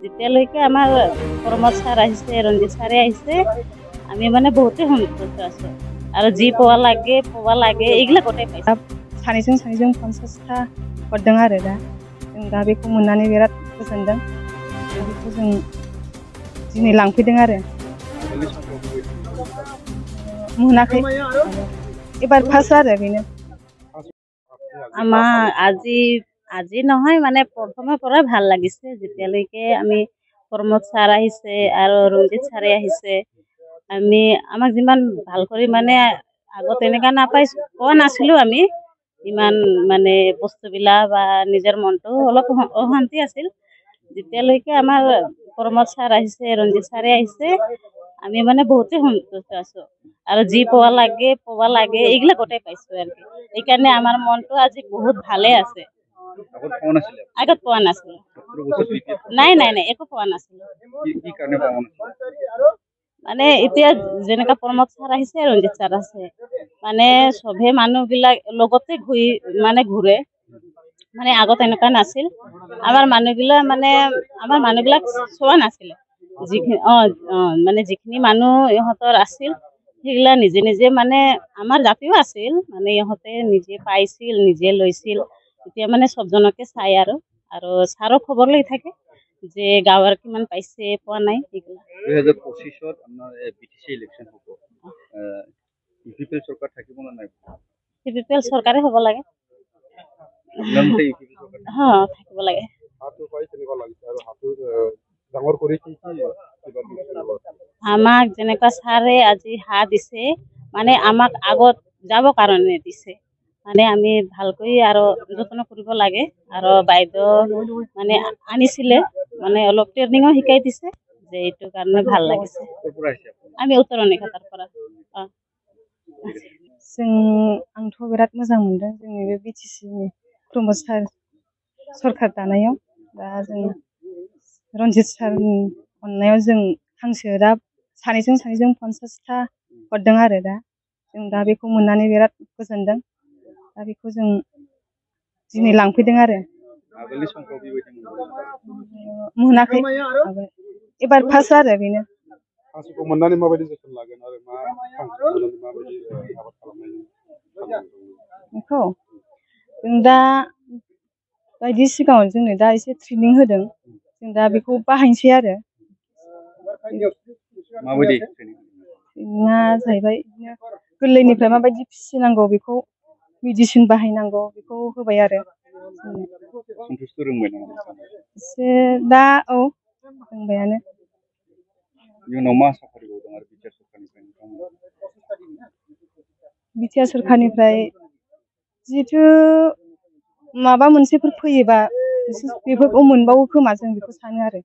যেতিয়ালৈকে আমাৰ প্ৰমোদ ছাৰ আহিছে, ৰঞ্জিত ছাৰে আহিছে, আমি মানে বহুতেই সন্তুষ্ট আছোঁ আৰু যি পোৱা লাগে এইগিলা গোটেই পাইছোঁ। सानैजों 50टा हरदों आरो जों दा बेखौ मोननानै बिराद गोजोनदों। बेखौ जों दिनै लांफैदों आरो मोनाखै एबार फार्स्ट आरो बेनो। আমাৰ আজি নহয় মানে প্ৰথমৰ পৰা ভাল লাগিছে যেতিয়ালৈকে আমি প্ৰমোদ ছাৰ আহিছে আৰু ৰঞ্জিত ছাৰে আহিছে। আমাক যিমান ভাল কৰি মানে আগত এনেকা পোৱা নাছিলোঁ আমি ইমান মানে বস্তুবিলাক বা নিজৰ মনটো অলপ অশান্তি আছিল। যেতিয়ালৈকে আমাৰ প্ৰমোদ ছাৰ আহিছে, ৰঞ্জিত ছাৰে আহিছে, আমি মানে বহুতেই সন্তুষ্ট আছোঁ আৰু যি পোৱা লাগে এইগিলা গোটেই পাইছোঁ আৰু এইকাৰণে আমাৰ মনটো আজি বহুত ভালে আছে। আগত পোৱা নাছিলোঁ। নাই একো পোৱা নাছিলোঁ। মানে এতিয়া যেনেকা প্ৰমোদ ছাৰ আহিছে, ৰঞ্জিত ছাৰ আছে, মানে চবে মানুহবিলাক লগতে ঘূৰে মানে আগত এনেকুৱা নাছিল। আমাৰ মানুহবিলাক চোৱা নাছিলে মানে যিখিনি মানুহ ইহঁতৰ আছিল সেইগিলা নিজে মানে আমাৰ জাতিও আছিল মানে ইহঁতে নিজে পাইছিল, নিজে লৈছিল। এতিয়া মানে চবজনকে চাই আৰু ছাৰক খবৰ লৈ থাকে যে গাঁৱৰ কিমান পাইছে, পোৱা নাই সেইগিলা। 2025 আপোনাৰ বিটিচি ইলেকশ্যন হ'ব। ইউপিপিএল চৰকাৰ থাকিব না নাই? ইউপিপিএল চৰকাৰে হ'ব লাগে। থাকিব লাগে। আমাক যেনেকুৱা ছাৰে আজি হাঁহ দিছে মানে আমাক আগত যাব কাৰণে দিছে। মানে আমি ভালকৈ আৰু যত্ন কৰিব লাগে আৰু বাইদেউ মানে আনিছিলে মানে অলপ ট্ৰেইনিঙো শিকাই দিছে যে এইটো কাৰণে ভাল লাগিছে। আমি উত্তৰ অনিখাতাৰ পৰা। आंथ' बिराद मोजां मोनदों जोंनि बे बिटिसिनि प्रमोद सार सरकार दानायाव। दा जों रन्जित सारनि अननायाव जों हांसो दा सानैजों 50टा हरदों आरो जों दा बेखौ मोननानै बिराद गोजोनदों। दा बेखौ जों दिनै लांफैदों आरो मोनाखै एबार फार्स्ट आरो बेनो। हांसोखौ मोननानै माबायदि जोथोन लागोन आरो मा हांसो मोननानै माबायदि आबाद खालामनायनि बेखौ जों दा बायदि सिगाङाव जोंनो दा एसे ट्रेनिं होदों, जों दा बेखौ बाहायनोसै आरो माबायदि ट्रेनिङा जाहैबाय बिदिनो गोरलैनिफ्राय माबायदि फिसिनांगौ बेखौ मेडिसिन बाहायनांगौ बेखौ होबाय आरो सन्थुस्थ' रोंबाय नामा एसे दा रोंबायानो। इयुनाव मा आसा फारिबावदों आरो बिटिआर सरखारनिफ्राय जिहेथु माबा मोनसेफोर फैयोबा बेफोरखौ मोनबावो खोमा जों बेखौ सानो आरो